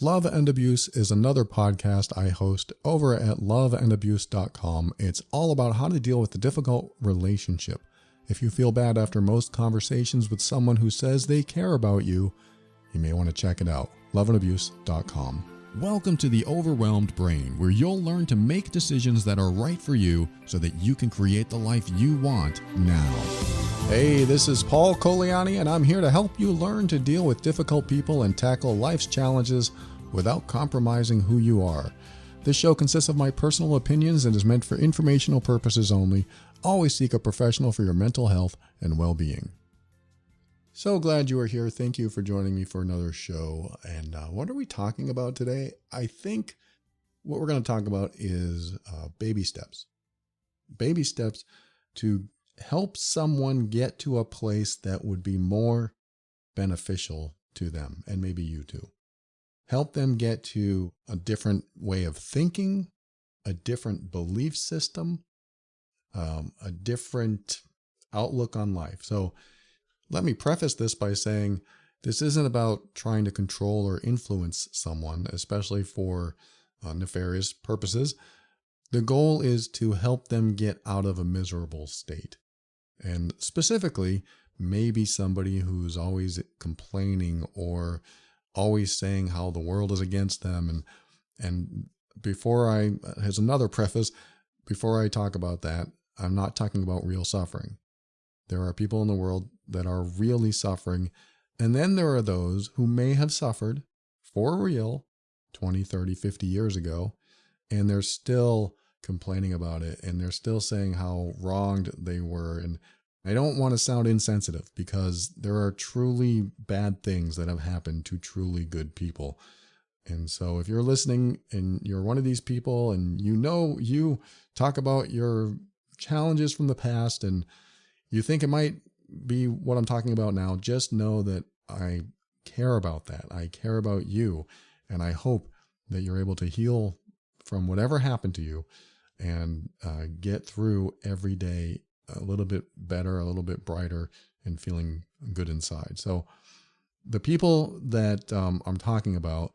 Love and Abuse is another podcast I host over at loveandabuse.com. It's all about how to deal with the difficult relationship. If you feel bad after most conversations with someone who says they care about you, you may want to check it out. loveandabuse.com. Welcome to the Overwhelmed Brain, where you'll learn to make decisions that are right for you so that you can create the life you want now. Hey, this is Paul Coliani, and I'm here to help you learn to deal with difficult people and tackle life's challenges without compromising who you are. This show consists of my personal opinions and is meant for informational purposes only. Always seek a professional for your mental health and well-being. So glad you are here. Thank you for joining me for another show. And what are we talking about today? I think what we're going to talk about is baby steps. Baby steps to help someone get to a place that would be more beneficial to them, and maybe you too. Help them get to a different way of thinking, a different belief system, a different outlook on life. So let me preface this by saying this isn't about trying to control or influence someone, especially for nefarious purposes. The goal is to help them get out of a miserable state. And specifically, maybe somebody who's always complaining or always saying how the world is against them. And here's another preface, before I talk about that, I'm not talking about real suffering. There are people in the world that are really suffering. And then there are those who may have suffered for real 20, 30, 50 years ago, and they're still complaining about it, and they're still saying how wronged they were. And I don't want to sound insensitive, because there are truly bad things that have happened to truly good people. And so if you're listening and you're one of these people and you talk about your challenges from the past and you think it might be what I'm talking about now, just know that I care about that. I care about you. And I hope that you're able to heal from whatever happened to you and get through every day a little bit better, a little bit brighter, and feeling good inside. So the people that I'm talking about,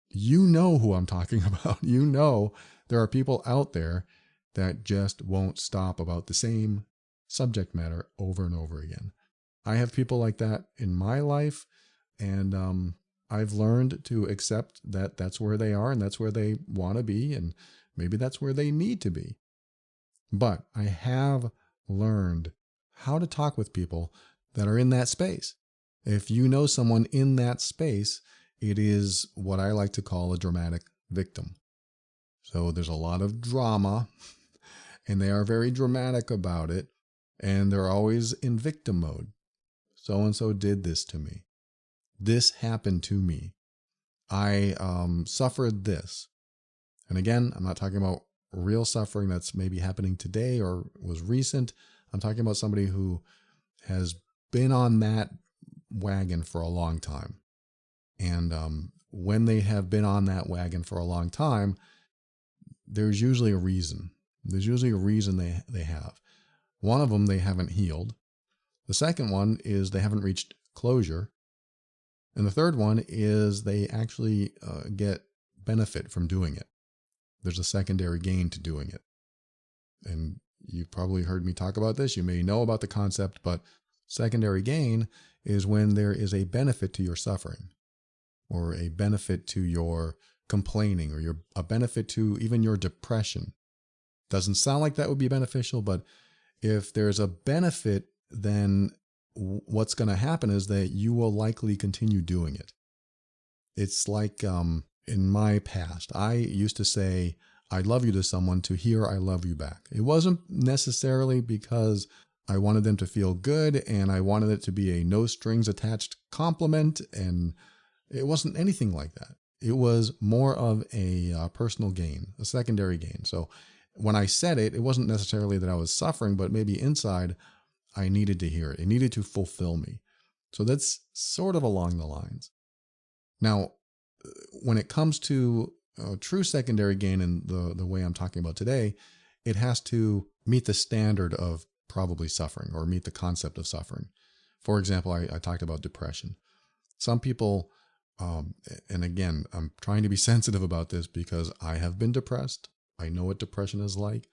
you know who I'm talking about. You know there are people out there that just won't stop about the same subject matter over and over again. I have people like that in my life, and I've learned to accept that that's where they are and that's where they want to be, and maybe that's where they need to be. But I have learned how to talk with people that are in that space. If you know someone in that space, it is what I like to call a dramatic victim. So there's a lot of drama, and they are very dramatic about it, and they're always in victim mode. So-and-so did this to me. This happened to me. I suffered this. And again, I'm not talking about real suffering that's maybe happening today or was recent. I'm talking about somebody who has been on that wagon for a long time. And when they have been on that wagon for a long time, there's usually a reason. There's usually a reason they have. One of them, they haven't healed. The second one is they haven't reached closure. And the third one is they actually get benefit from doing it. There's a secondary gain to doing it. And you've probably heard me talk about this. You may know about the concept, but secondary gain is when there is a benefit to your suffering, or a benefit to your complaining, or a benefit to even your depression. Doesn't sound like that would be beneficial, but if there's a benefit, then what's going to happen is that you will likely continue doing it. It's like in my past, I used to say, I love you to someone to hear I love you back. It wasn't necessarily because I wanted them to feel good and I wanted it to be a no strings attached compliment, and it wasn't anything like that. It was more of a personal gain, a secondary gain. So when I said it, it wasn't necessarily that I was suffering, but maybe inside I needed to hear it. It needed to fulfill me. So that's sort of along the lines. Now, when it comes to true secondary gain in the way I'm talking about today, it has to meet the standard of probably suffering, or meet the concept of suffering. For example, I talked about depression. Some people Um, and again, I'm trying to be sensitive about this because I have been depressed. I know what depression is like.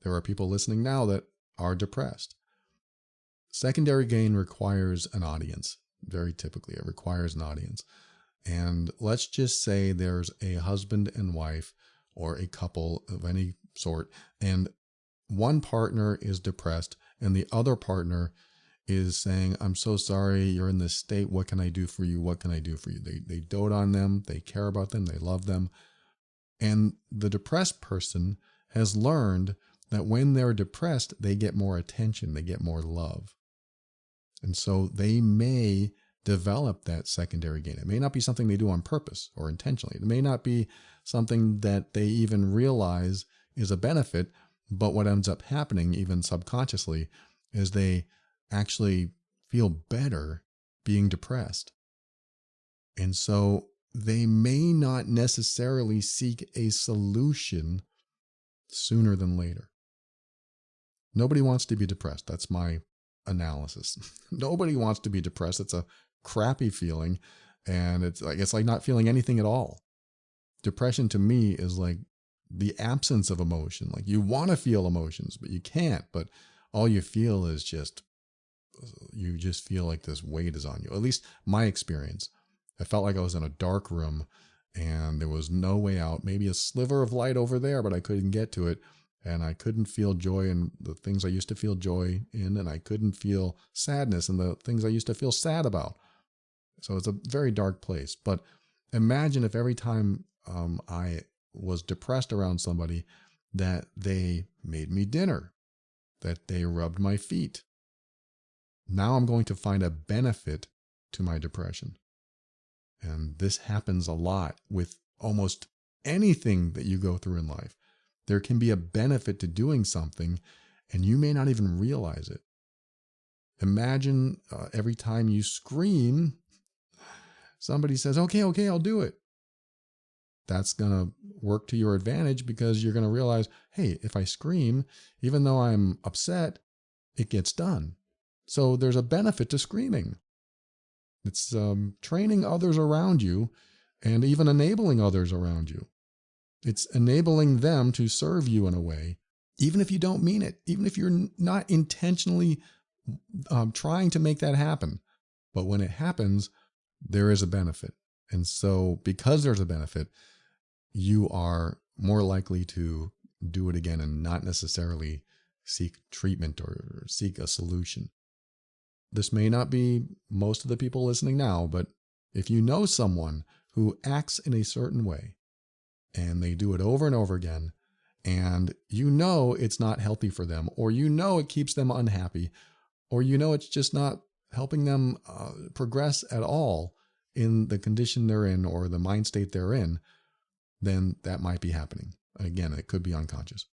There are people listening now that are depressed. Secondary gain requires an audience. Very typically, it requires an audience. And let's just say there's a husband and wife or a couple of any sort, and one partner is depressed and the other partner is saying, I'm so sorry you're in this state. What can I do for you? What can I do for you? They dote on them. They care about them. They love them. And the depressed person has learned that when they're depressed, they get more attention. They get more love. And so they may develop that secondary gain. It may not be something they do on purpose or intentionally. It may not be something that they even realize is a benefit, but what ends up happening, even subconsciously, is they actually feel better being depressed. And so they may not necessarily seek a solution sooner than later. Nobody wants to be depressed. That's my analysis. Nobody wants to be depressed. It's a crappy feeling, and it's like not feeling anything at all. Depression to me is like the absence of emotion. Like you want to feel emotions, but you can't. But all you feel is you just feel like this weight is on you. At least my experience. I felt like I was in a dark room and there was no way out. Maybe a sliver of light over there, but I couldn't get to it. And I couldn't feel joy in the things I used to feel joy in. And I couldn't feel sadness in the things I used to feel sad about. So it's a very dark place. But imagine if every time I was depressed around somebody, that they made me dinner, that they rubbed my feet. Now I'm going to find a benefit to my depression. And this happens a lot with almost anything that you go through in life. There can be a benefit to doing something, and you may not even realize it. Imagine every time you scream, somebody says, okay, I'll do it. That's going to work to your advantage because you're going to realize, hey, if I scream, even though I'm upset, it gets done. So there's a benefit to screaming. It's training others around you and even enabling others around you. It's enabling them to serve you in a way, even if you don't mean it, even if you're not intentionally trying to make that happen. But when it happens, there is a benefit. And so because there's a benefit, you are more likely to do it again and not necessarily seek treatment or seek a solution. This may not be most of the people listening now, but if you know someone who acts in a certain way and they do it over and over again, and you know it's not healthy for them, or you know it keeps them unhappy, or you know it's just not helping them progress at all in the condition they're in or the mind state they're in, then that might be happening. Again, it could be unconscious.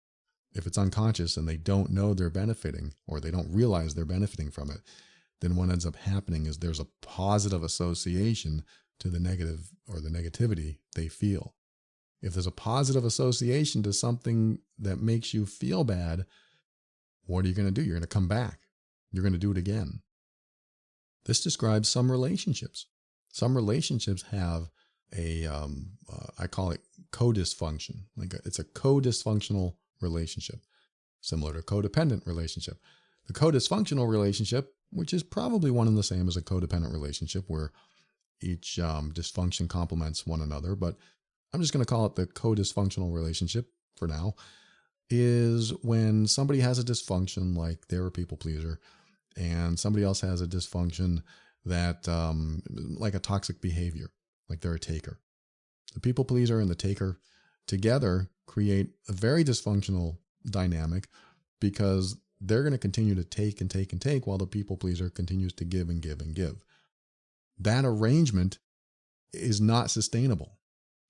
If it's unconscious and they don't know they're benefiting or they don't realize they're benefiting from it, then what ends up happening is there's a positive association to the negative or the negativity they feel. If there's a positive association to something that makes you feel bad, what are you going to do? You're going to come back. You're going to do it again. This describes some relationships. Some relationships have I call it co-dysfunction. It's a co-dysfunctional relationship, similar to codependent relationship. The co-dysfunctional relationship, which is probably one and the same as a codependent relationship where each dysfunction complements one another, but I'm just going to call it the co-dysfunctional relationship for now, is when somebody has a dysfunction like they're a people pleaser and somebody else has a dysfunction that like a toxic behavior, like they're a taker. The people pleaser and the taker together create a very dysfunctional dynamic because they're going to continue to take and take and take while the people pleaser continues to give and give and give. That arrangement is not sustainable.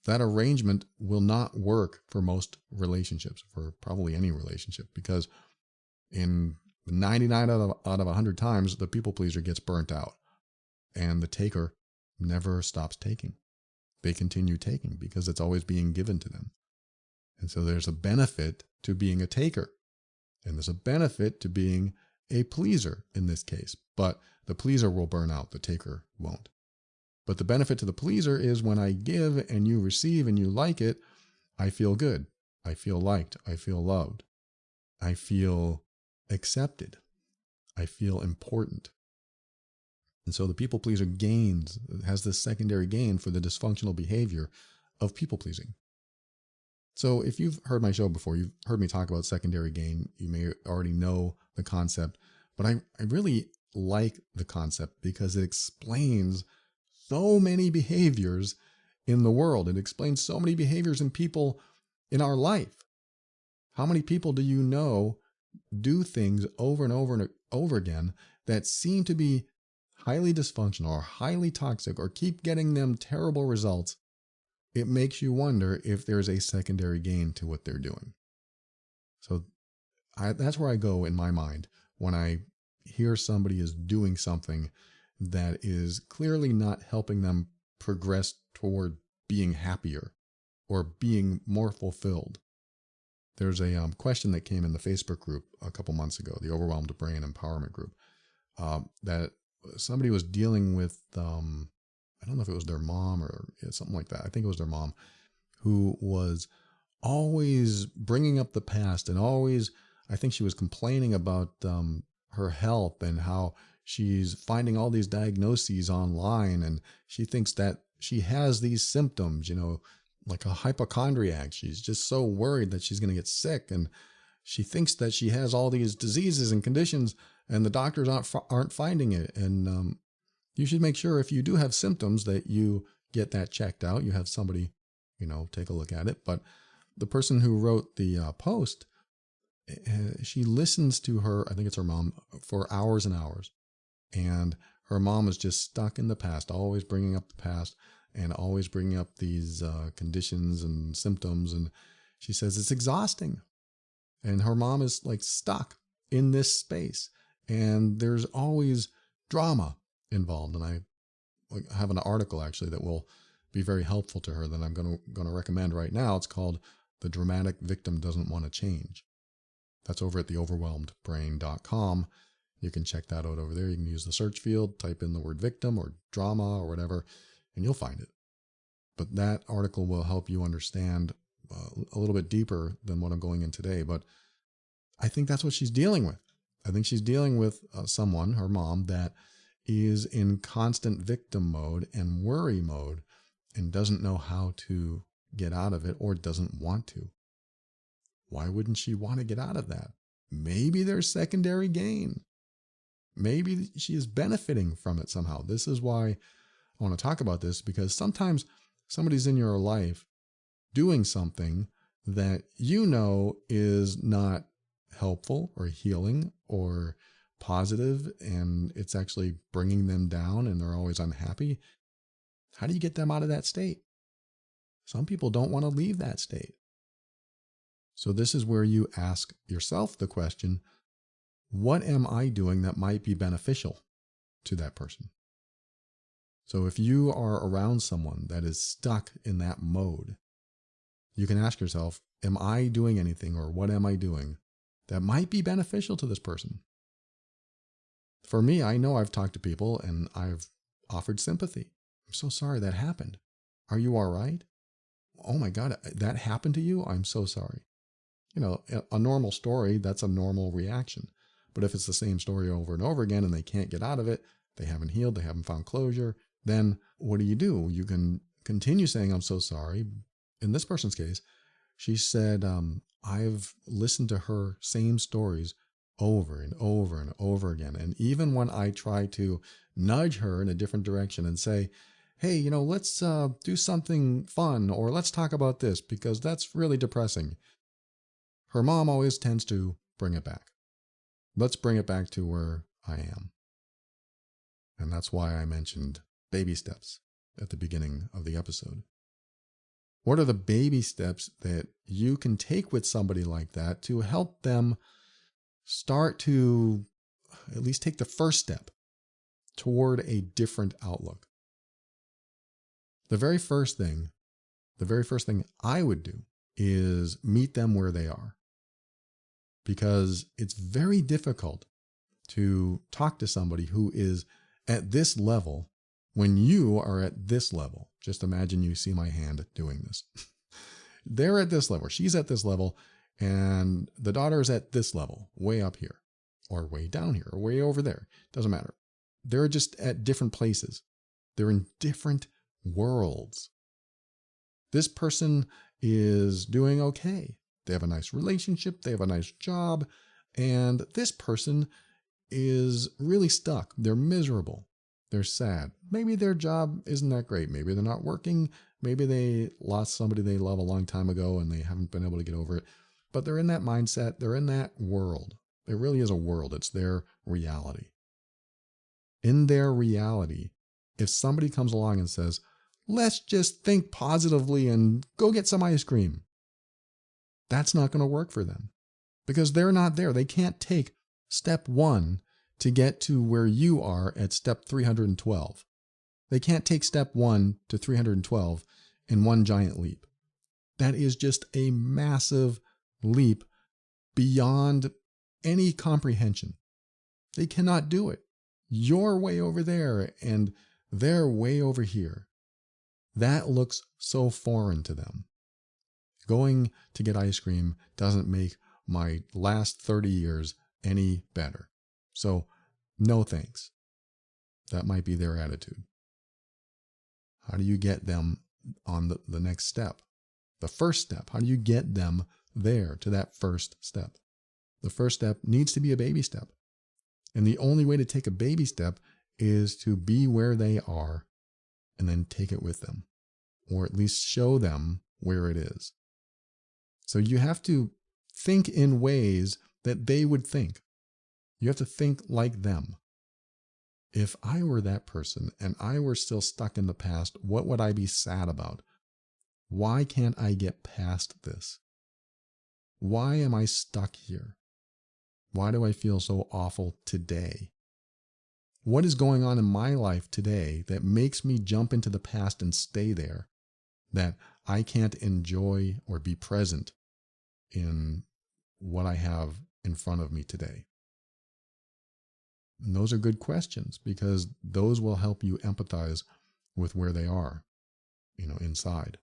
That arrangement will not work for most relationships, for probably any relationship, because in 99 out of 100 times, the people pleaser gets burnt out and the taker never stops taking. They continue taking because it's always being given to them. And so there's a benefit to being a taker. And there's a benefit to being a pleaser in this case. But the pleaser will burn out, the taker won't. But the benefit to the pleaser is when I give and you receive and you like it, I feel good. I feel liked. I feel loved. I feel accepted. I feel important. And so the people pleaser has this secondary gain for the dysfunctional behavior of people pleasing. So if you've heard my show before, you've heard me talk about secondary gain, you may already know the concept, but I really like the concept because it explains so many behaviors in the world. It explains so many behaviors in people in our life. How many people do you know do things over and over and over again that seem to be highly dysfunctional or highly toxic or keep getting them terrible results? It makes you wonder if there's a secondary gain to what they're doing. So that's where I go in my mind when I hear somebody is doing something that is clearly not helping them progress toward being happier or being more fulfilled. There's a question that came in the Facebook group a couple months ago, the Overwhelmed Brain Empowerment Group, that somebody was dealing with, I don't know if it was their mom or something like that. I think it was their mom, who was always bringing up the past and always, I think she was complaining about her health and how she's finding all these diagnoses online, and she thinks that she has these symptoms, like a hypochondriac. She's just so worried that she's going to get sick, and she thinks that she has all these diseases and conditions, and the doctors aren't finding it. And you should make sure if you do have symptoms that you get that checked out. You have somebody, take a look at it. But the person who wrote the post, she listens to her, I think it's her mom, for hours and hours. And her mom is just stuck in the past, always bringing up the past and always bringing up these conditions and symptoms. And she says it's exhausting. And her mom is like stuck in this space. And there's always drama involved. And I have an article actually that will be very helpful to her that I'm going to recommend right now. It's called "The Dramatic Victim Doesn't Want to Change." That's over at theoverwhelmedbrain.com. You can check that out over there. You can use the search field, type in the word victim or drama or whatever, and you'll find it. But that article will help you understand a little bit deeper than what I'm going in today. But I think that's what she's dealing with. I think she's dealing with someone, her mom, that is in constant victim mode and worry mode and doesn't know how to get out of it or doesn't want to. Why wouldn't she want to get out of that? Maybe there's secondary gain. Maybe she is benefiting from it somehow. This is why I want to talk about this, because sometimes somebody's in your life doing something that is not helpful or healing or positive, and it's actually bringing them down and they're always unhappy. How do you get them out of that state? Some people don't want to leave that state. So this is where you ask yourself the question, what am I doing that might be beneficial to that person? So if you are around someone that is stuck in that mode, you can ask yourself, am I doing anything, or what am I doing that might be beneficial to this person? For me, I know I've talked to people and I've offered sympathy. I'm so sorry that happened. Are you all right? Oh my God, that happened to you? I'm so sorry. A normal story, that's a normal reaction. But if it's the same story over and over again and they can't get out of it, they haven't healed, they haven't found closure, then what do? You can continue saying, I'm so sorry. In this person's case, she said, I've listened to her same stories over and over and over again. And even when I try to nudge her in a different direction and say, hey, let's do something fun, or let's talk about this because that's really depressing, her mom always tends to bring it back. Let's bring it back to where I am. And that's why I mentioned baby steps at the beginning of the episode. What are the baby steps that you can take with somebody like that to help them start to at least take the first step toward a different outlook? The very first thing I would do is meet them where they are. Because it's very difficult to talk to somebody who is at this level When you are at this level, just imagine you see my hand doing this. They're at this level, she's at this level, and the daughter is at this level, way up here, or way down here, or way over there. Doesn't matter. They're just at different places. They're in different worlds. This person is doing okay. They have a nice relationship, they have a nice job, and this person is really stuck. They're miserable. They're sad. Maybe their job isn't that great. Maybe they're not working. Maybe they lost somebody they love a long time ago and they haven't been able to get over it. But they're in that mindset. They're in that world. It really is a world. It's their reality. In their reality, if somebody comes along and says, let's just think positively and go get some ice cream, that's not going to work for them because they're not there. They can't take step 1 to get to where you are at step 312. They can't take step 1 to 312 in one giant leap. That is just a massive leap beyond any comprehension. They cannot do it. You're way over there and they're way over here. That looks so foreign to them. Going to get ice cream doesn't make my last 30 years any better. So, no thanks. That might be their attitude. How do you get them on the next step? The first step. How do you get them there to that first step? The first step needs to be a baby step. And the only way to take a baby step is to be where they are and then take it with them, or at least show them where it is. So you have to think in ways that they would think. You have to think like them. If I were that person and I were still stuck in the past, what would I be sad about? Why can't I get past this? Why am I stuck here? Why do I feel so awful today? What is going on in my life today that makes me jump into the past and stay there, that I can't enjoy or be present in what I have in front of me today? And those are good questions because those will help you empathize with where they are, inside.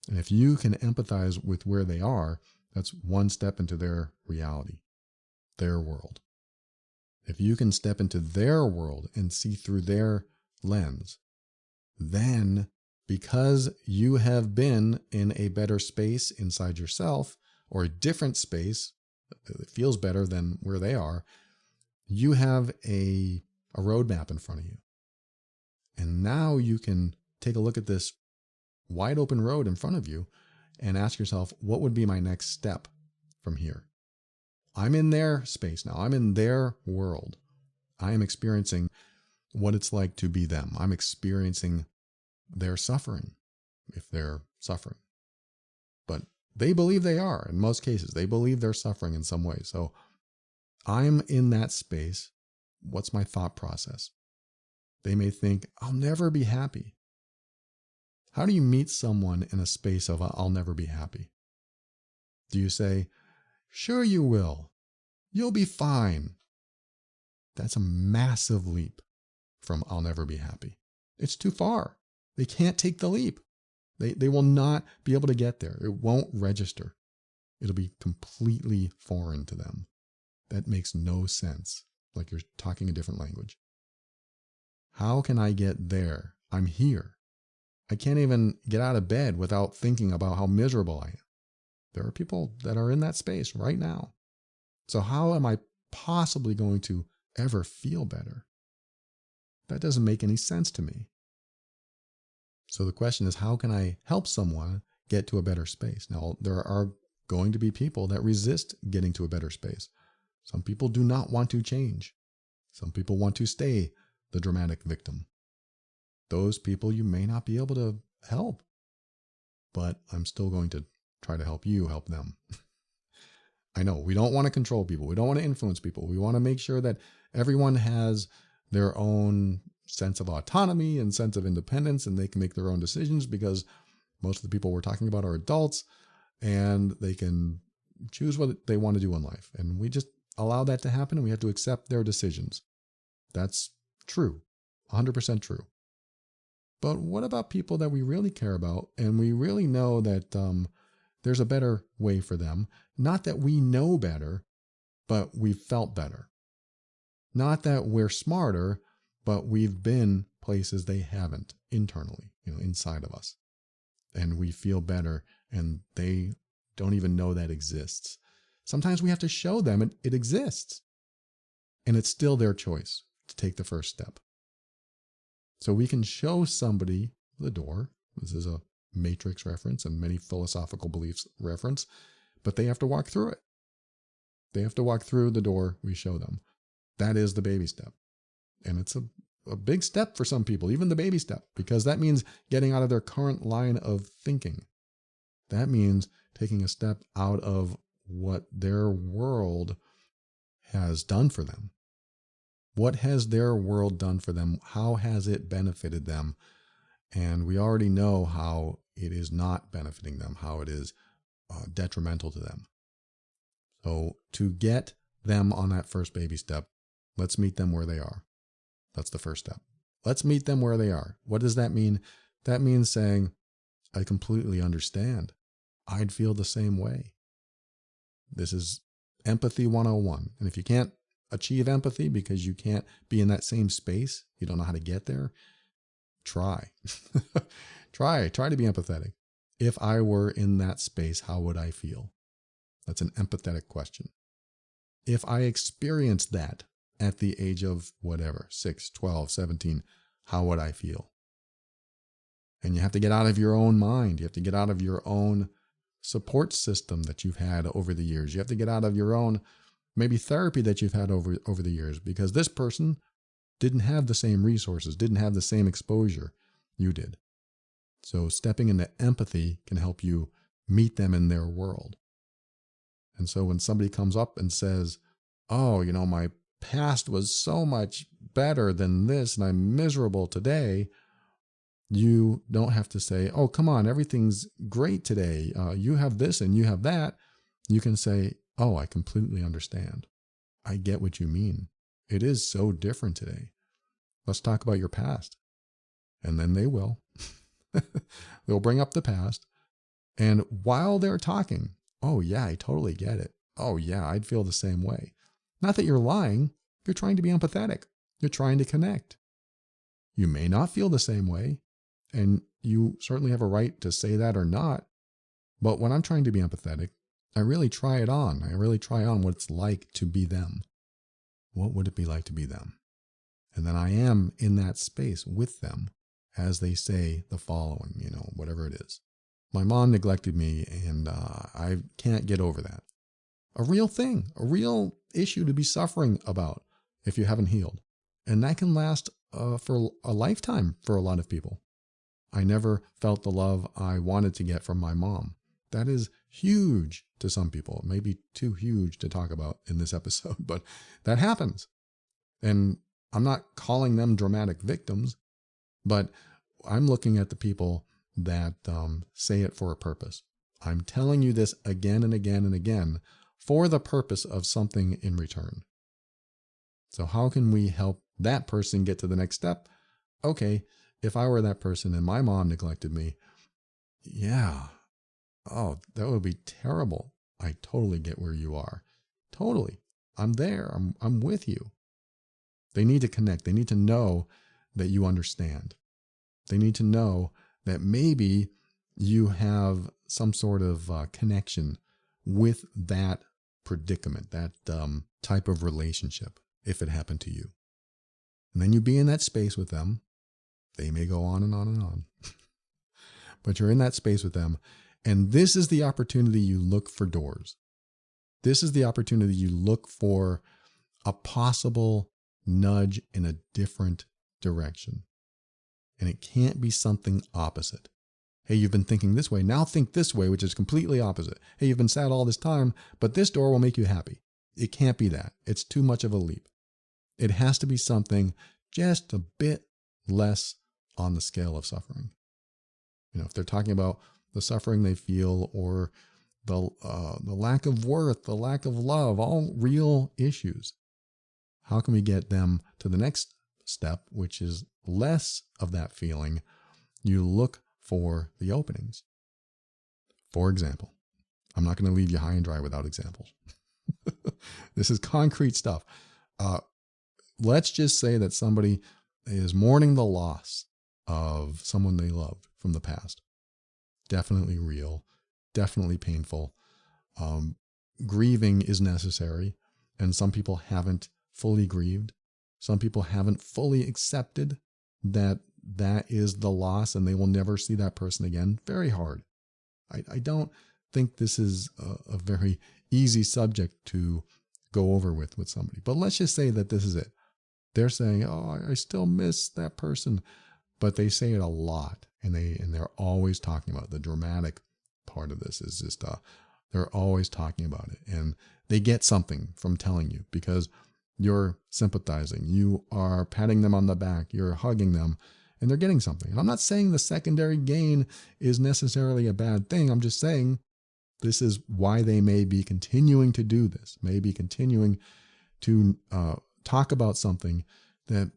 And if you can empathize with where they are, that's one step into their reality, their world. If you can step into their world and see through their lens, then because you have been in a better space inside yourself, or a different space that feels better than where they are, you have a roadmap in front of you. And now you can take a look at this wide open road in front of you and ask yourself, what would be my next step from here? I'm in their space now. I'm in their world. I am experiencing what it's like to be them. I'm experiencing their suffering, if they're suffering. But they believe they are. In most cases, they believe they're suffering in some way. So I'm in that space. What's my thought process? They may think, I'll never be happy. How do you meet someone in a space of I'll never be happy? Do you say, sure you will. You'll be fine. That's a massive leap from I'll never be happy. It's too far. They can't take the leap. They will not be able to get there. It won't register. It'll be completely foreign to them. That makes no sense, like you're talking a different language. How can I get there? I'm here. I can't even get out of bed without thinking about how miserable I am. There are people that are in that space right now. So how am I possibly going to ever feel better? That doesn't make any sense to me. So the question is, how can I help someone get to a better space? Now, there are going to be people that resist getting to a better space. Some people do not want to change. Some people want to stay the dramatic victim. Those people you may not be able to help, but I'm still going to try to help you help them. I know we don't want to control people. We don't want to influence people. We want to make sure that everyone has their own sense of autonomy and sense of independence, and they can make their own decisions, because most of the people we're talking about are adults and they can choose what they want to do in life. And we just allow that to happen, and we have to accept their decisions. That's true. 100% true. But what about people that we really care about and we really know that there's a better way for them? Not that we know better, but we've felt better. Not that we're smarter, but we've been places they haven't internally, inside of us. And we feel better and they don't even know that exists. Sometimes we have to show them it exists. And it's still their choice to take the first step. So we can show somebody the door. This is a Matrix reference and many philosophical beliefs reference, but they have to walk through it. They have to walk through the door we show them. That is the baby step. And it's a big step for some people, even the baby step, because that means getting out of their current line of thinking. That means taking a step out of what their world has done for them. What has their world done for them? How has it benefited them? And we already know how it is not benefiting them, how it is detrimental to them. So to get them on that first baby step, let's meet them where they are. That's the first step. Let's meet them where they are. What does that mean? That means saying, I completely understand. I'd feel the same way. This is empathy 101. And if you can't achieve empathy because you can't be in that same space, you don't know how to get there, try. Try to be empathetic. If I were in that space, how would I feel? That's an empathetic question. If I experienced that at the age of whatever, 6, 12, 17, how would I feel? And you have to get out of your own mind. You have to get out of your own support system that you've had over the years. You have to get out of your own maybe therapy that you've had over the years, because this person didn't have the same resources, didn't have the same exposure you did. So stepping into empathy can help you meet them in their world. And so when somebody comes up and says, oh, my past was so much better than this and I'm miserable today, you don't have to say, oh, come on, everything's great today. You have this and you have that. You can say, oh, I completely understand. I get what you mean. It is so different today. Let's talk about your past. And then they will. They'll bring up the past. And while they're talking, oh, yeah, I totally get it. Oh, yeah, I'd feel the same way. Not that you're lying. You're trying to be empathetic. You're trying to connect. You may not feel the same way. And you certainly have a right to say that or not. But when I'm trying to be empathetic, I really try it on. I really try on what it's like to be them. What would it be like to be them? And then I am in that space with them as they say the following, whatever it is. My mom neglected me and I can't get over that. A real thing, a real issue to be suffering about if you haven't healed. And that can last for a lifetime for a lot of people. I never felt the love I wanted to get from my mom. That is huge to some people. It may be too huge to talk about in this episode, but that happens. And I'm not calling them dramatic victims, but I'm looking at the people that say it for a purpose. I'm telling you this again and again and again for the purpose of something in return. So how can we help that person get to the next step? Okay, if I were that person and my mom neglected me, yeah, oh, that would be terrible. I totally get where you are. Totally. I'm there. I'm with you. They need to connect. They need to know that you understand. They need to know that maybe you have some sort of connection with that predicament, that type of relationship, if it happened to you. And then you be in that space with them. They may go on and on and on. But you're in that space with them. And this is the opportunity you look for doors. This is the opportunity you look for a possible nudge in a different direction. And it can't be something opposite. Hey, you've been thinking this way. Now think this way, which is completely opposite. Hey, you've been sad all this time, but this door will make you happy. It can't be that. It's too much of a leap. It has to be something just a bit less on the scale of suffering. If they're talking about the suffering they feel or the lack of worth, the lack of love, all real issues, how can we get them to the next step, which is less of that feeling, you look for the openings. For example, I'm not going to leave you high and dry without examples. This is concrete stuff. Let's just say that somebody is mourning the loss of someone they loved from the past. Definitely real, definitely painful. Grieving is necessary, and some people haven't fully grieved. Some people haven't fully accepted that that is the loss and they will never see that person again. Very hard. I don't think this is a very easy subject to go over with somebody. But let's just say that this is it. They're saying, oh, I still miss that person. But they say it a lot, and they're always talking about it. The dramatic part of this is just they're always talking about it, and they get something from telling you because you're sympathizing, you are patting them on the back, you're hugging them, and they're getting something. And I'm not saying the secondary gain is necessarily a bad thing. I'm just saying this is why they may be continuing to do this, may be continuing to talk about something that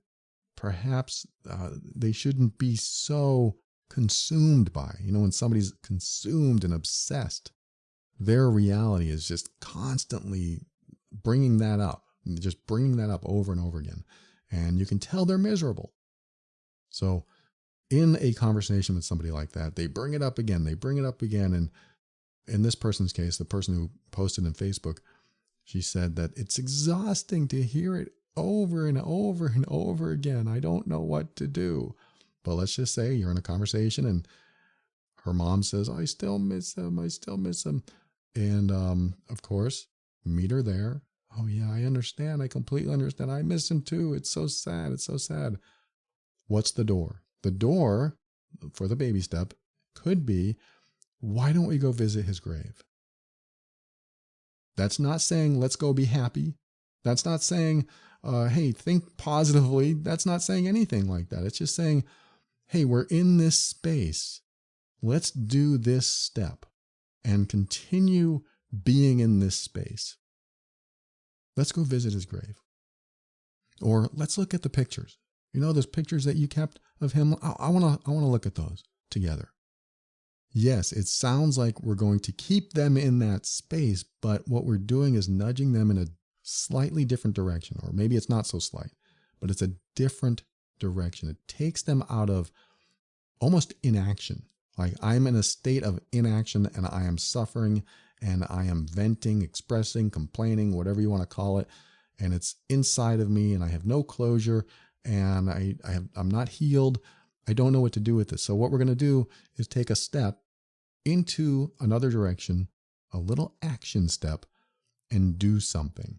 perhaps they shouldn't be so consumed by. You know, when somebody's consumed and obsessed, their reality is just constantly bringing that up, just bringing that up over and over again. And you can tell they're miserable. So in a conversation with somebody like that, they bring it up again, And in this person's case, the person who posted in Facebook, she said that it's exhausting to hear it over and over and over again. I don't know what to do. But let's just say you're in a conversation and her mom says, I still miss him. I still miss him. And of course, meet her there. Oh yeah, I understand. I completely understand. I miss him too. It's so sad. It's so sad. What's the door? The door for the baby step could be, why don't we go visit his grave? That's not saying, let's go be happy. That's not saying, hey, think positively. That's not saying anything like that. It's just saying, hey, we're in this space. Let's do this step and continue being in this space. Let's go visit his grave. Or let's look at the pictures. You know, those pictures that you kept of him. I want to look at those together. Yes, it sounds like we're going to keep them in that space, but what we're doing is nudging them in a slightly different direction, or maybe it's not so slight, but it's a different direction. It takes them out of almost inaction. Like I'm in a state of inaction and I am suffering and I am venting, expressing, complaining, whatever you want to call it. And it's inside of me and I have no closure and I'm not healed. I don't know what to do with this. So what we're going to do is take a step into another direction, a little action step, and do something.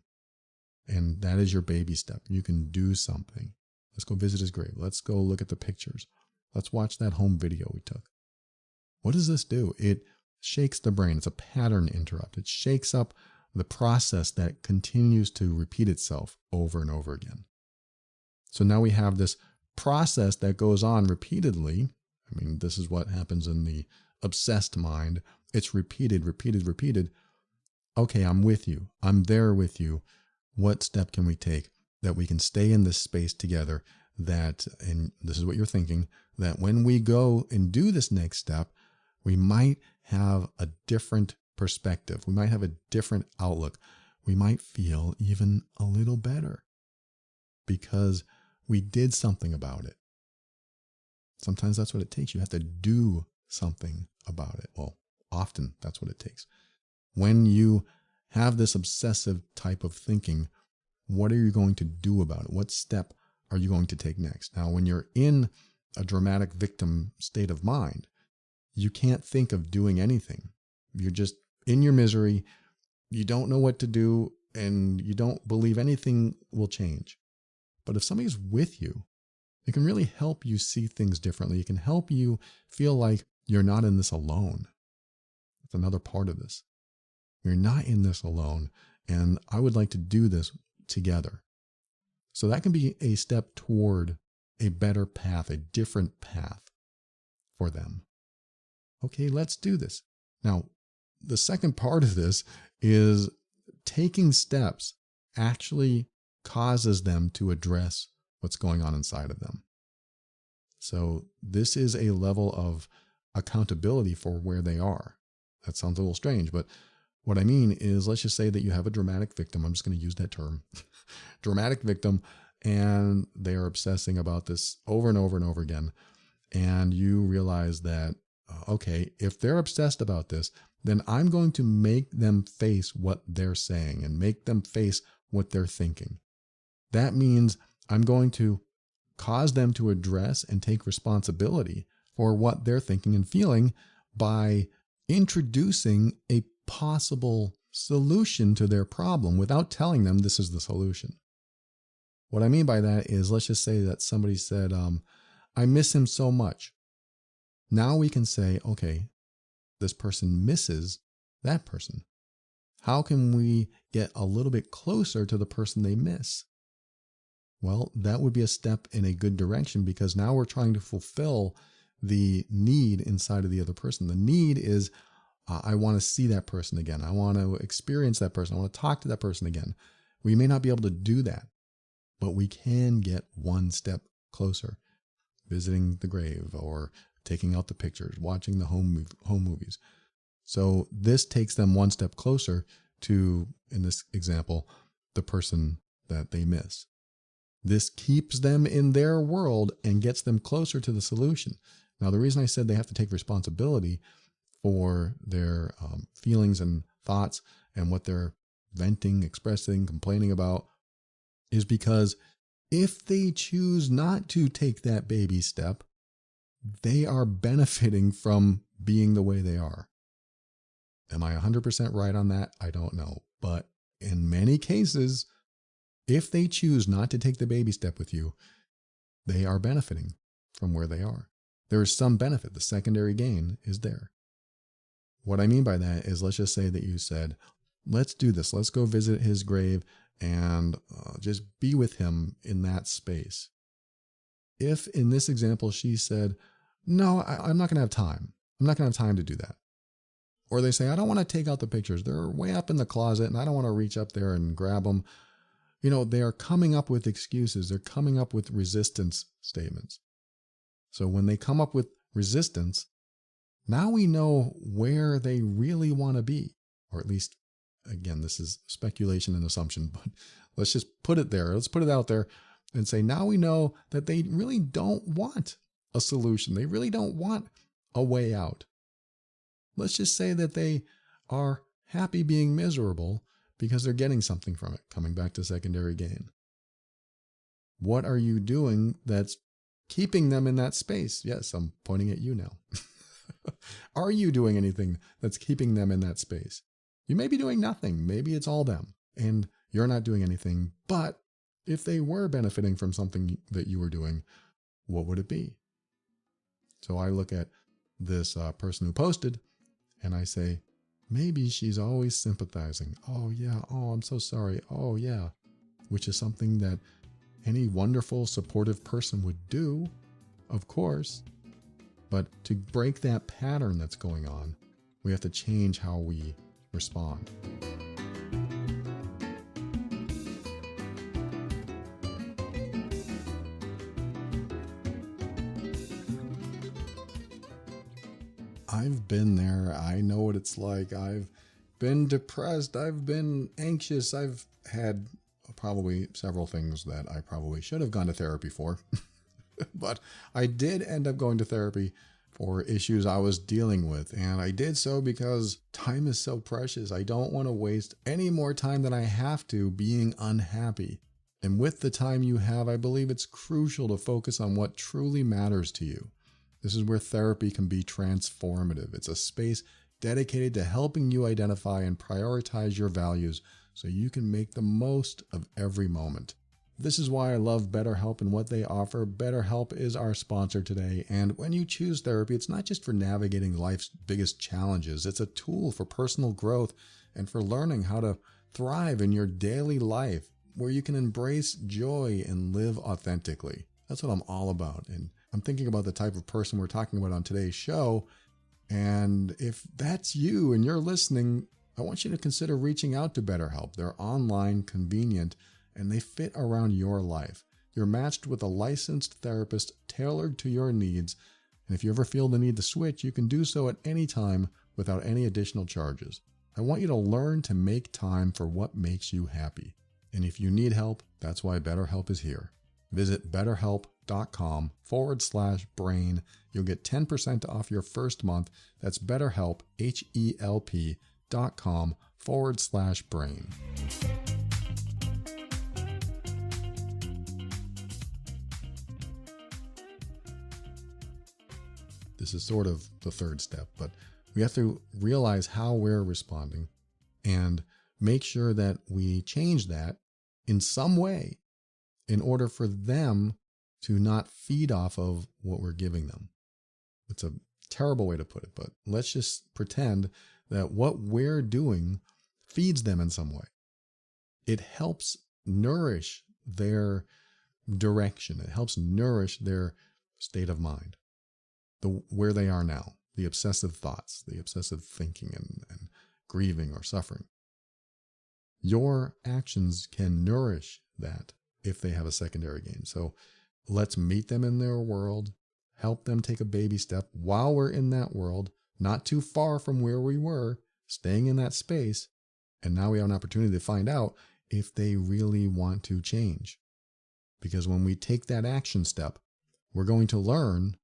And that is your baby step. You can do something. Let's go visit his grave. Let's go look at the pictures. Let's watch that home video we took. What does this do? It shakes the brain. It's a pattern interrupt. It shakes up the process that continues to repeat itself over and over again. So now we have this process that goes on repeatedly. I mean, this is what happens in the obsessed mind. It's repeated, repeated, repeated. Okay, I'm with you. I'm there with you. What step can we take that we can stay in this space together, that, and this is what you're thinking, that when we go and do this next step, we might have a different perspective. We might have a different outlook. We might feel even a little better because we did something about it. Sometimes that's what it takes. You have to do something about it. Well, often that's what it takes. When you have this obsessive type of thinking, what are you going to do about it? What step are you going to take next? Now, when you're in a dramatic victim state of mind, you can't think of doing anything. You're just in your misery. You don't know what to do, and you don't believe anything will change. But if somebody's with you, it can really help you see things differently. It can help you feel like you're not in this alone. That's another part of this. You're not in this alone, and I would like to do this together. So that can be a step toward a better path, a different path for them. Okay, let's do this. Now, the second part of this is taking steps actually causes them to address what's going on inside of them. So this is a level of accountability for where they are. That sounds a little strange, but what I mean is, let's just say that you have a dramatic victim. I'm just going to use that term, dramatic victim, and they are obsessing about this over and over and over again. And you realize that, okay, if they're obsessed about this, then I'm going to make them face what they're saying and make them face what they're thinking. That means I'm going to cause them to address and take responsibility for what they're thinking and feeling by introducing a possible solution to their problem without telling them this is the solution. What I mean by that is, let's just say that somebody said, I miss him so much. Now we can say, okay, this person misses that person. How can we get a little bit closer to the person they miss? Well, that would be a step in a good direction, because now we're trying to fulfill the need inside of the other person. The need is, I want to see that person again. I want to experience that person. I want to talk to that person again. We may not be able to do that, but we can get one step closer. Visiting the grave or taking out the pictures, watching the home movies. So this takes them one step closer to, in this example, the person that they miss. This keeps them in their world and gets them closer to the solution. Now, the reason I said they have to take responsibility for their feelings and thoughts and what they're venting, expressing, complaining about is because if they choose not to take that baby step, they are benefiting from being the way they are. Am I 100% right on that? I don't know. But in many cases, if they choose not to take the baby step with you, they are benefiting from where they are. There is some benefit. The secondary gain is there. What I mean by that is, let's just say that you said, let's do this. Let's go visit his grave and just be with him in that space. If in this example she said, no, I'm not going to have time. I'm not going to have time to do that. Or they say, I don't want to take out the pictures. They're way up in the closet and I don't want to reach up there and grab them. You know, they are coming up with excuses. They're coming up with resistance statements. So when they come up with resistance, now we know where they really want to be. Or at least, again, this is speculation and assumption, but let's just put it there. Let's put it out there and say, now we know that they really don't want a solution. They really don't want a way out. Let's just say that they are happy being miserable because they're getting something from it, coming back to secondary gain. What are you doing that's keeping them in that space? Yes, I'm pointing at you now. Are you doing anything that's keeping them in that space? You may be doing nothing. Maybe it's all them and you're not doing anything. But if they were benefiting from something that you were doing, what would it be? So I look at this person who posted and I say, maybe she's always sympathizing. Oh yeah. Oh, I'm so sorry. Oh yeah. Which is something that any wonderful, supportive person would do, of course. But to break that pattern that's going on, we have to change how we respond. I've been there. I know what it's like. I've been depressed. I've been anxious. I've had probably several things that I probably should have gone to therapy for. But I did end up going to therapy for issues I was dealing with. And I did so because time is so precious. I don't want to waste any more time than I have to being unhappy. And with the time you have, I believe it's crucial to focus on what truly matters to you. This is where therapy can be transformative. It's a space dedicated to helping you identify and prioritize your values so you can make the most of every moment. This is why I love BetterHelp and what they offer. BetterHelp is our sponsor today. And when you choose therapy, it's not just for navigating life's biggest challenges. It's a tool for personal growth and for learning how to thrive in your daily life where you can embrace joy and live authentically. That's what I'm all about. And I'm thinking about the type of person we're talking about on today's show. And if that's you and you're listening, I want you to consider reaching out to BetterHelp. They're online, convenient, and they fit around your life. you're matched with a licensed therapist tailored to your needs. And if you ever feel the need to switch, you can do so at any time without any additional charges. I want you to learn to make time for what makes you happy. And if you need help, that's why BetterHelp is here. Visit betterhelp.com/brain. You'll get 10% off your first month. That's BetterHelp, HELP.com/brain. This is sort of the third step, but we have to realize how we're responding and make sure that we change that in some way in order for them to not feed off of what we're giving them. It's a terrible way to put it, but let's just pretend that what we're doing feeds them in some way. It helps nourish their direction. It helps nourish their state of mind, where they are now, the obsessive thoughts, the obsessive thinking and grieving or suffering. Your actions can nourish that if they have a secondary gain. So let's meet them in their world, help them take a baby step while we're in that world, not too far from where we were, staying in that space. And now we have an opportunity to find out if they really want to change. Because when we take that action step, we're going to learn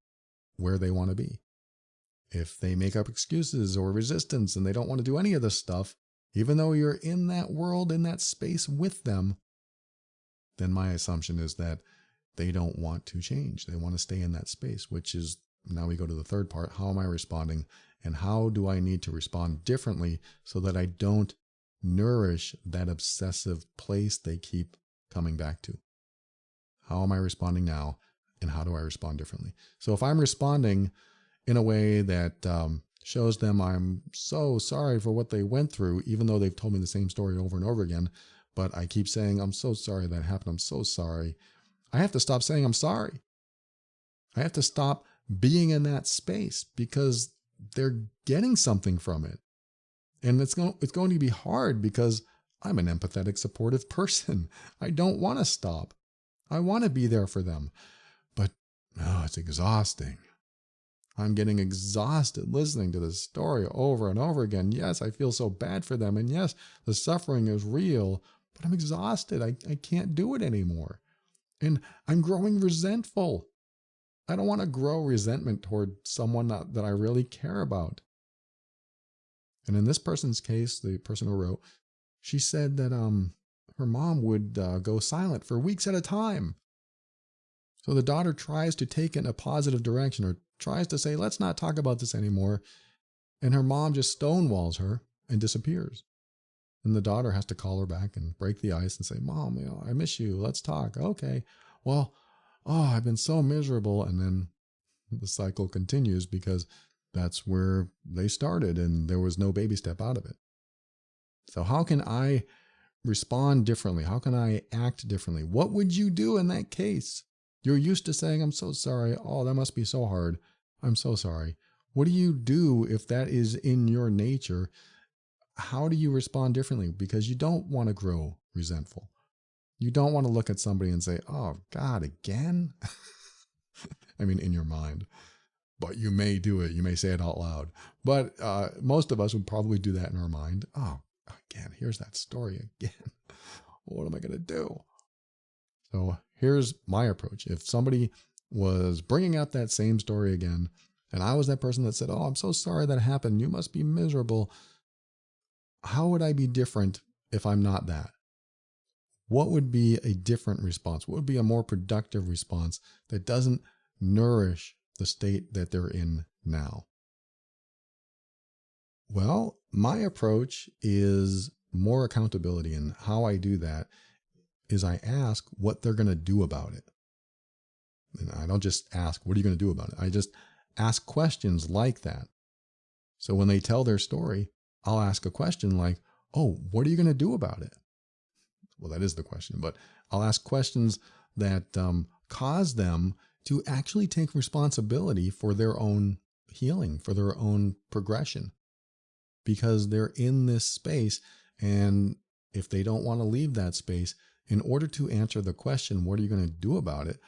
where they want to be. If they make up excuses or resistance and they don't want to do any of this stuff, even though you're in that world, in that space with them, then my assumption is that they don't want to change. They want to stay in that space, which is, now we go to the third part. How am I responding? And how do I need to respond differently so that I don't nourish that obsessive place they keep coming back to? How am I responding now? And how do I respond differently? So if I'm responding in a way that shows them I'm so sorry for what they went through, even though they've told me the same story over and over again, but I keep saying, I'm so sorry that happened. I'm so sorry. I have to stop saying I'm sorry. I have to stop being in that space because they're getting something from it. And it's going to be hard because I'm an empathetic, supportive person. I don't want to stop. I want to be there for them. But it's exhausting. I'm getting exhausted listening to this story over and over again. Yes, I feel so bad for them. And yes, the suffering is real, but I'm exhausted. I can't do it anymore. And I'm growing resentful. I don't want to grow resentment toward someone that I really care about. And in this person's case, the person who wrote, she said that her mom would go silent for weeks at a time. So the daughter tries to take it in a positive direction or tries to say, let's not talk about this anymore. And her mom just stonewalls her and disappears. And the daughter has to call her back and break the ice and say, Mom, I miss you. Let's talk. Okay. Well, I've been so miserable. And then the cycle continues because that's where they started and there was no baby step out of it. So how can I respond differently? How can I act differently? What would you do in that case? You're used to saying, I'm so sorry. Oh, that must be so hard. I'm so sorry. What do you do if that is in your nature? How do you respond differently? Because you don't want to grow resentful. You don't want to look at somebody and say, oh, God, again? I mean, in your mind. But you may do it. You may say it out loud. But most of us would probably do that in our mind. Oh, again, here's that story again. What am I going to do? So here's my approach. If somebody was bringing up that same story again, and I was that person that said, oh, I'm so sorry that happened. You must be miserable. How would I be different if I'm not that? What would be a different response? What would be a more productive response that doesn't nourish the state that they're in now? Well, my approach is more accountability, and how I do that is I ask what they're going to do about it. And I don't just ask, what are you going to do about it? I just ask questions like that. So when they tell their story, I'll ask a question like, oh, what are you going to do about it? Well, that is the question, but I'll ask questions that cause them to actually take responsibility for their own healing, for their own progression, because they're in this space. And if they don't want to leave that space, in order to answer the question, what are you going to do about it?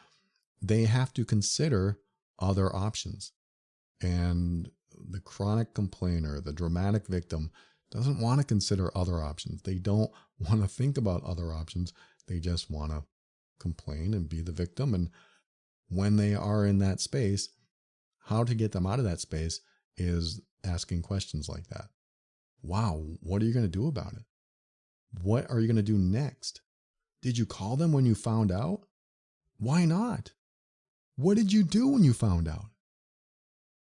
They have to consider other options. And the chronic complainer, the dramatic victim, doesn't want to consider other options. They don't want to think about other options. They just want to complain and be the victim. And when they are in that space, how to get them out of that space is asking questions like that. Wow, what are you going to do about it? What are you going to do next? Did you call them when you found out? Why not? What did you do when you found out?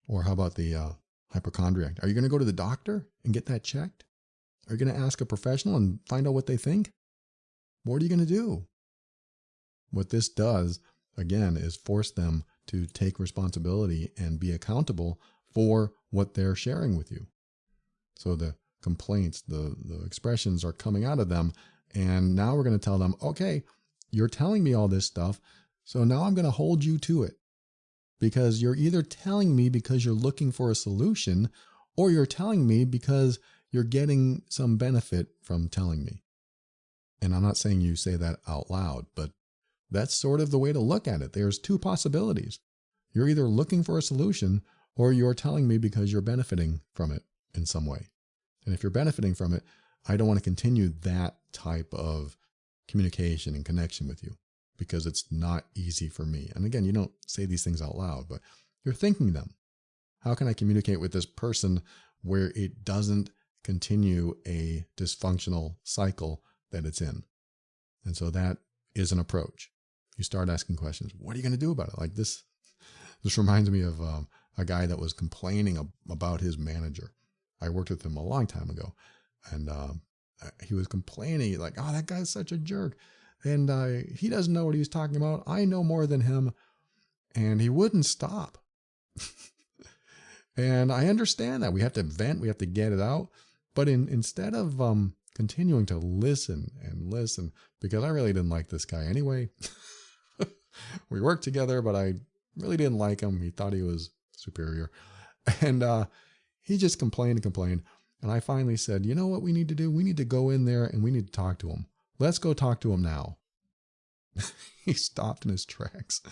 Or how about the hypochondriac? Are you going to go to the doctor and get that checked? Are you going to ask a professional and find out what they think? What are you going to do? What this does, again, is force them to take responsibility and be accountable for what they're sharing with you. So the complaints, the expressions are coming out of them. And now we're going to tell them, okay, you're telling me all this stuff. So now I'm going to hold you to it. Because you're either telling me because you're looking for a solution, or you're telling me because you're getting some benefit from telling me. And I'm not saying you say that out loud, but that's sort of the way to look at it. There's two possibilities. You're either looking for a solution, or you're telling me because you're benefiting from it in some way. And if you're benefiting from it, I don't want to continue that type of communication and connection with you, because it's not easy for me. And again, you don't say these things out loud, but you're thinking them. How can I communicate with this person where it doesn't continue a dysfunctional cycle that it's in? And so that is an approach. You start asking questions. What are you going to do about it? Like this reminds me of a guy that was complaining about his manager. I worked with him a long time ago, and he was complaining like, oh, that guy's such a jerk. And he doesn't know what he's talking about. I know more than him. And he wouldn't stop. And I understand that. We have to vent. We have to get it out. But instead of continuing to listen and listen, because I really didn't like this guy anyway. We worked together, but I really didn't like him. He thought he was superior. And he just complained and complained. And I finally said, you know what we need to do? We need to go in there and we need to talk to him. Let's go talk to him now. He stopped in his tracks.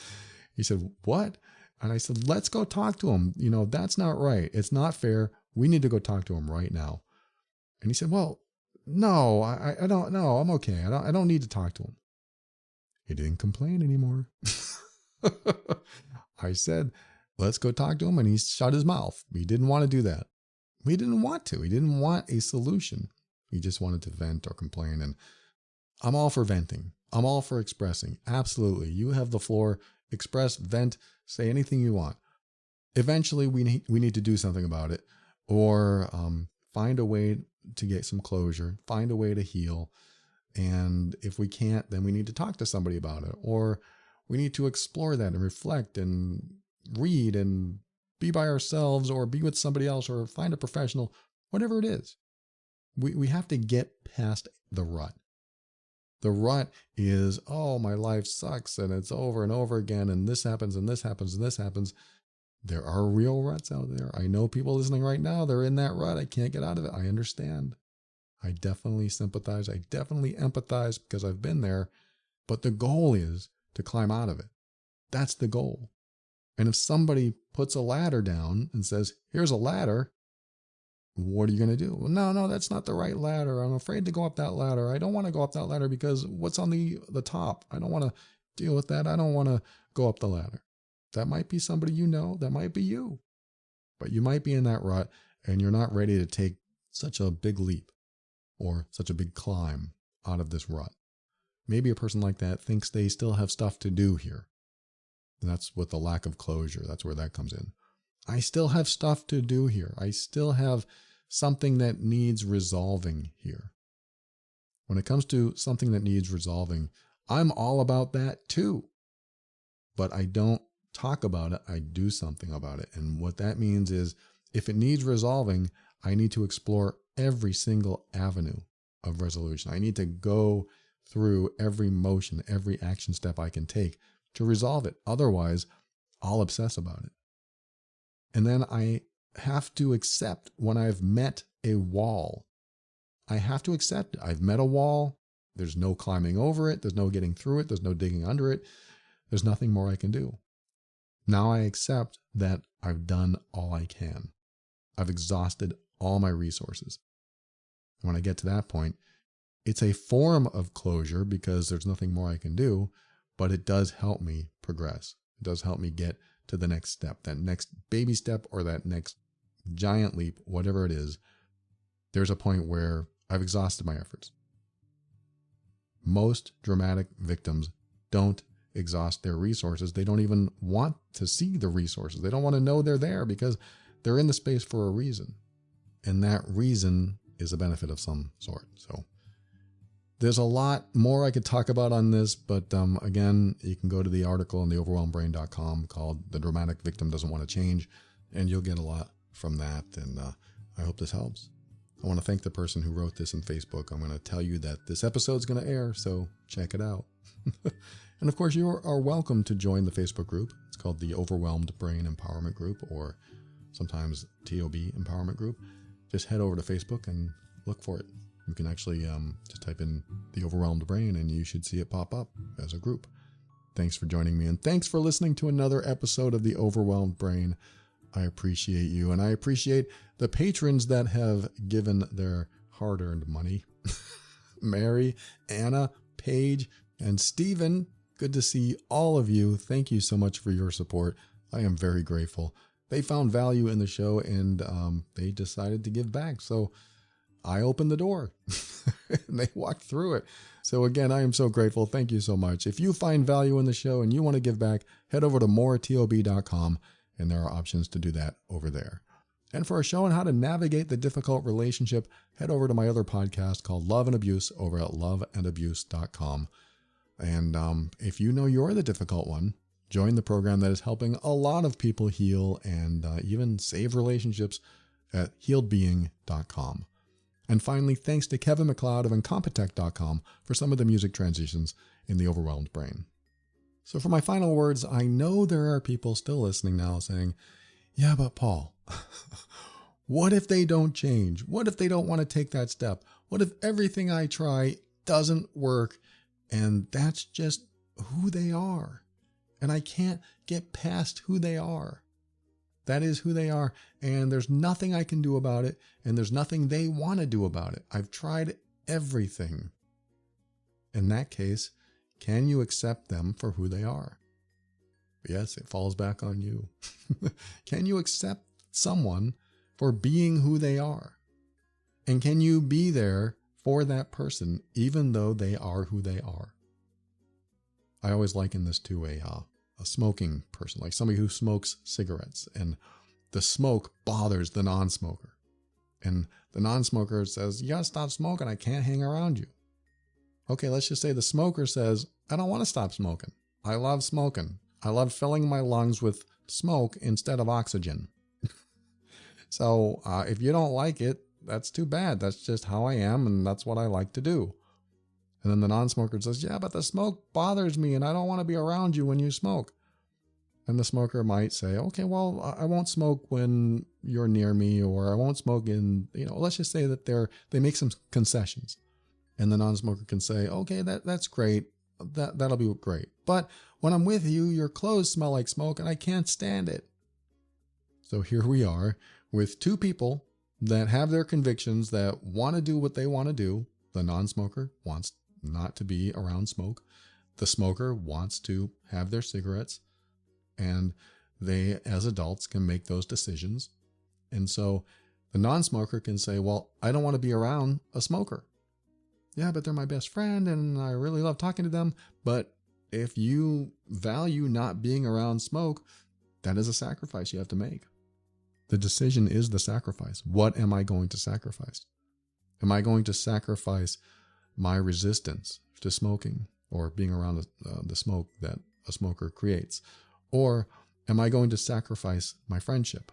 He said, what? And I said, let's go talk to him. You know, that's not right. It's not fair. We need to go talk to him right now. And he said, well, no, I don't know. I'm okay. I don't need to talk to him. He didn't complain anymore. I said, let's go talk to him. And he shut his mouth. He didn't want to do that. He didn't want to. He didn't want a solution. He just wanted to vent or complain. And I'm all for venting. I'm all for expressing. Absolutely. You have the floor. Express, vent, say anything you want. Eventually, we need to do something about it, or find a way to get some closure, find a way to heal. And if we can't, then we need to talk to somebody about it, or we need to explore that and reflect and read and be by ourselves, or be with somebody else, or find a professional, whatever it is. We have to get past the rut. The rut is, oh, my life sucks and it's over and over again, and this happens and this happens and this happens. There are real ruts out there. I know people listening right now, they're in that rut. I can't get out of it. I understand. I definitely sympathize. I definitely empathize because I've been there. But the goal is to climb out of it. That's the goal. And if somebody puts a ladder down and says, here's a ladder, what are you going to do? Well, no, that's not the right ladder. I'm afraid to go up that ladder. I don't want to go up that ladder because what's on the top? I don't want to deal with that. I don't want to go up the ladder. That might be somebody you know. That might be you. But you might be in that rut and you're not ready to take such a big leap or such a big climb out of this rut. Maybe a person like that thinks they still have stuff to do here. And that's with the lack of closure. That's where that comes in. I still have stuff to do here. I still have something that needs resolving here. When it comes to something that needs resolving, I'm all about that too. But I don't talk about it. I do something about it. And what that means is if it needs resolving, I need to explore every single avenue of resolution. I need to go through every motion, every action step I can take to resolve it. Otherwise, I'll obsess about it. And then I have to accept when I've met a wall. I have to accept it. I've met a wall. There's no climbing over it. There's no getting through it. There's no digging under it. There's nothing more I can do. Now I accept that I've done all I can. I've exhausted all my resources. When I get to that point, it's a form of closure because there's nothing more I can do, but it does help me progress. It does help me get to the next step, that next baby step or that next giant leap, whatever it is. There's a point where I've exhausted my efforts. Most dramatic victims don't exhaust their resources. They don't even want to see the resources. They don't want to know they're there because they're in the space for a reason. And that reason is a benefit of some sort. So there's a lot more I could talk about on this, but again, you can go to the article on theoverwhelmedbrain.com called The Dramatic Victim Doesn't Want to Change, and you'll get a lot from that. And I hope this helps. I want to thank the person who wrote this in Facebook. I'm going to tell you that this episode is going to air, so check it out. And of course, you are welcome to join the Facebook group. It's called the Overwhelmed Brain Empowerment Group, or sometimes TOB Empowerment Group. Just head over to Facebook and look for it. You can actually just type in the Overwhelmed Brain and you should see it pop up as a group. Thanks for joining me, and thanks for listening to another episode of the Overwhelmed Brain. I appreciate you, and I appreciate the patrons that have given their hard-earned money. Mary, Anna, Paige, and Stephen. Good to see all of you. Thank you so much for your support. I am very grateful. They found value in the show, and they decided to give back. So I opened the door, and they walked through it. So again, I am so grateful. Thank you so much. If you find value in the show and you want to give back, head over to moretob.com. And there are options to do that over there. And for a show on how to navigate the difficult relationship, head over to my other podcast called Love and Abuse over at loveandabuse.com. And if you know you're the difficult one, join the program that is helping a lot of people heal and even save relationships at healedbeing.com. And finally, thanks to Kevin MacLeod of Incompetech.com for some of the music transitions in The Overwhelmed Brain. So for my final words, I know there are people still listening now saying, yeah, but Paul, what if they don't change? What if they don't want to take that step? What if everything I try doesn't work and that's just who they are? And I can't get past who they are. That is who they are. And there's nothing I can do about it. And there's nothing they want to do about it. I've tried everything. In that case, can you accept them for who they are? Yes, it falls back on you. Can you accept someone for being who they are? And can you be there for that person even though they are who they are? I always liken this to a smoking person, like somebody who smokes cigarettes, and the smoke bothers the non-smoker. And the non-smoker says, you gotta stop smoking, I can't hang around you. Okay, let's just say the smoker says, I don't want to stop smoking. I love smoking. I love filling my lungs with smoke instead of oxygen. So if you don't like it, that's too bad. That's just how I am, and that's what I like to do. And then the non-smoker says, yeah, but the smoke bothers me, and I don't want to be around you when you smoke. And the smoker might say, okay, well, I won't smoke when you're near me, or I won't smoke in, let's just say that they make some concessions. And the non-smoker can say, okay, that's great. That'll be great. But when I'm with you, your clothes smell like smoke and I can't stand it. So here we are with two people that have their convictions, that want to do what they want to do. The non-smoker wants not to be around smoke. The smoker wants to have their cigarettes. And they, as adults, can make those decisions. And so the non-smoker can say, well, I don't want to be around a smoker. Yeah, but they're my best friend and I really love talking to them. But if you value not being around smoke, that is a sacrifice you have to make. The decision is the sacrifice. What am I going to sacrifice? Am I going to sacrifice my resistance to smoking or being around the smoke that a smoker creates? Or am I going to sacrifice my friendship?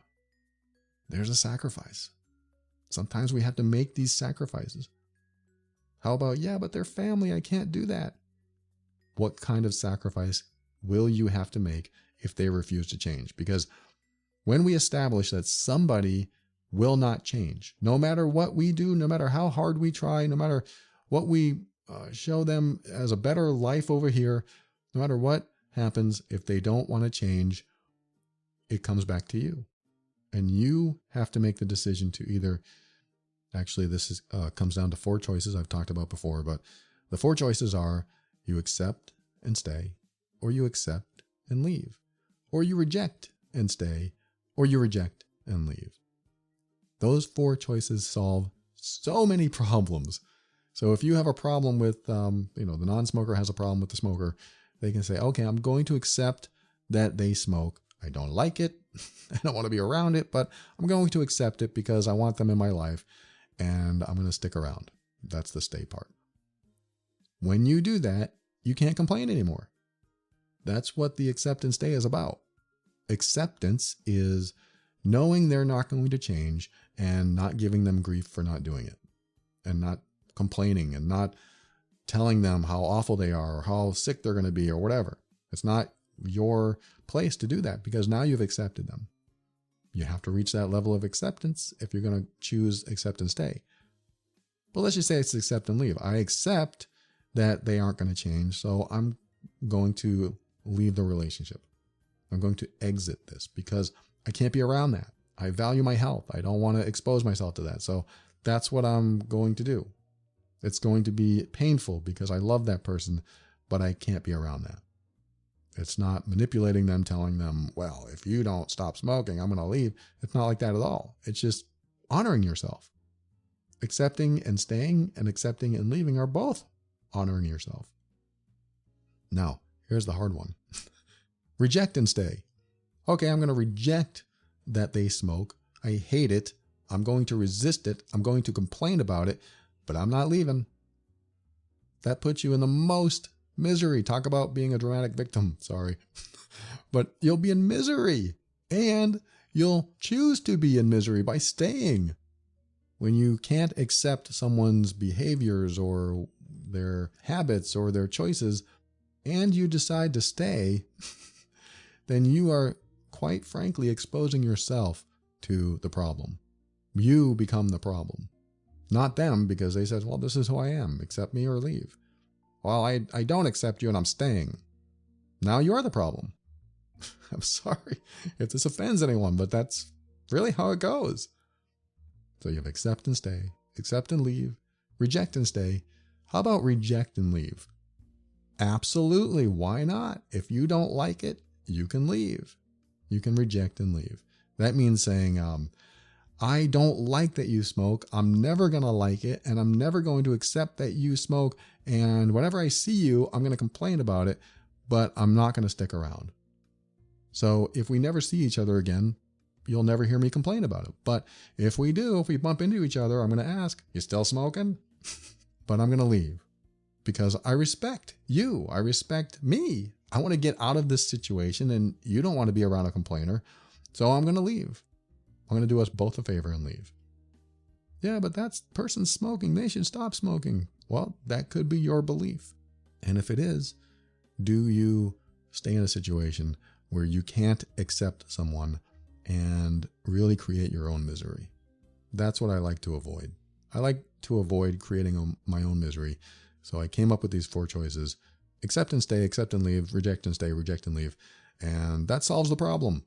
There's a sacrifice. Sometimes we have to make these sacrifices. How about, yeah, but they're family, I can't do that. What kind of sacrifice will you have to make if they refuse to change? Because when we establish that somebody will not change, no matter what we do, no matter how hard we try, no matter what we show them as a better life over here. No matter what happens, if they don't want to change, it comes back to you. And you have to make the decision to either, actually this is comes down to 4 choices I've talked about before, but the 4 choices are: you accept and stay, or you accept and leave, or you reject and stay, or you reject and leave. Those 4 choices solve so many problems. So if you have a problem with, the non-smoker has a problem with the smoker, they can say, okay, I'm going to accept that they smoke. I don't like it. I don't want to be around it, but I'm going to accept it because I want them in my life and I'm going to stick around. That's the stay part. When you do that, you can't complain anymore. That's what the accept and stay is about. Acceptance is knowing they're not going to change and not giving them grief for not doing it, and not complaining and not telling them how awful they are or how sick they're going to be or whatever. It's not your place to do that because now you've accepted them. You have to reach that level of acceptance if you're going to choose accept and stay. But let's just say it's accept and leave. I accept that they aren't going to change, so I'm going to leave the relationship. I'm going to exit this because I can't be around that. I value my health. I don't want to expose myself to that. So that's what I'm going to do. It's going to be painful because I love that person, but I can't be around that. It's not manipulating them, telling them, well, if you don't stop smoking, I'm going to leave. It's not like that at all. It's just honoring yourself. Accepting and staying and accepting and leaving are both honoring yourself. Now, here's the hard one. Reject and stay. Okay, I'm going to reject that they smoke. I hate it. I'm going to resist it. I'm going to complain about it, but I'm not leaving. That puts you in the most misery. Talk about being a dramatic victim. Sorry. But you'll be in misery, and you'll choose to be in misery by staying. When you can't accept someone's behaviors or their habits or their choices, and you decide to stay, then you are quite frankly exposing yourself to the problem. You become the problem. Not them, because they said, well, this is who I am. Accept me or leave. Well, I don't accept you and I'm staying. Now you're the problem. I'm sorry if this offends anyone, but that's really how it goes. So you have accept and stay, accept and leave, reject and stay. How about reject and leave? Absolutely. Why not? If you don't like it, you can leave. You can reject and leave. That means saying, I don't like that you smoke. I'm never going to like it. And I'm never going to accept that you smoke. And whenever I see you, I'm going to complain about it, but I'm not going to stick around. So if we never see each other again, you'll never hear me complain about it. But if we do, if we bump into each other, I'm going to ask, you still smoking? But I'm going to leave because I respect you. I respect me. I want to get out of this situation and you don't want to be around a complainer. So I'm going to leave. I'm going to do us both a favor and leave. Yeah, but that person's smoking. They should stop smoking. Well, that could be your belief. And if it is, do you stay in a situation where you can't accept someone and really create your own misery? That's what I like to avoid. I like to avoid creating my own misery. So I came up with these 4 choices: accept and stay, accept and leave, reject and stay, reject and leave. And that solves the problem.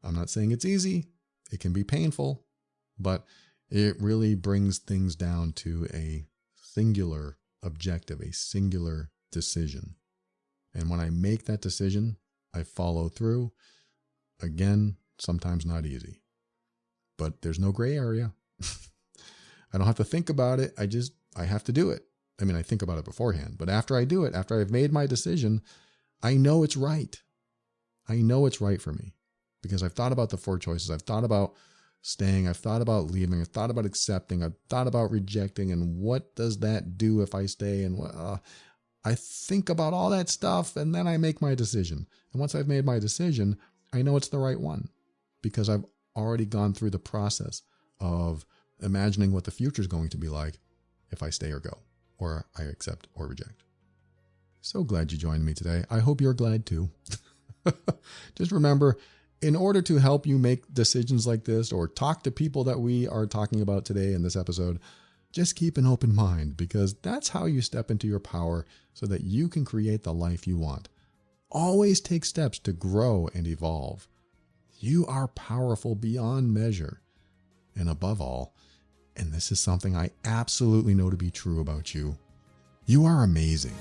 I'm not saying it's easy. It can be painful, but it really brings things down to a singular objective, a singular decision. And when I make that decision, I follow through. Again, sometimes not easy, but there's no gray area. I don't have to think about it. I have to do it. I mean, I think about it beforehand, but after I do it, after I've made my decision, I know it's right. I know it's right for me because I've thought about the 4 choices. I've thought about staying. I've thought about leaving. I've thought about accepting. I've thought about rejecting. And what does that do if I stay? And I think about all that stuff and then I make my decision. And once I've made my decision, I know it's the right one because I've already gone through the process of imagining what the future is going to be like if I stay or go, or I accept or reject. So glad you joined me today. I hope you're glad too. Just remember, in order to help you make decisions like this or talk to people that we are talking about today in this episode, Just keep an open mind, because that's how you step into your power so that you can create the life you want. Always take steps to grow and evolve. You are powerful beyond measure. And above all, and this is something I absolutely know to be true about you, you are amazing.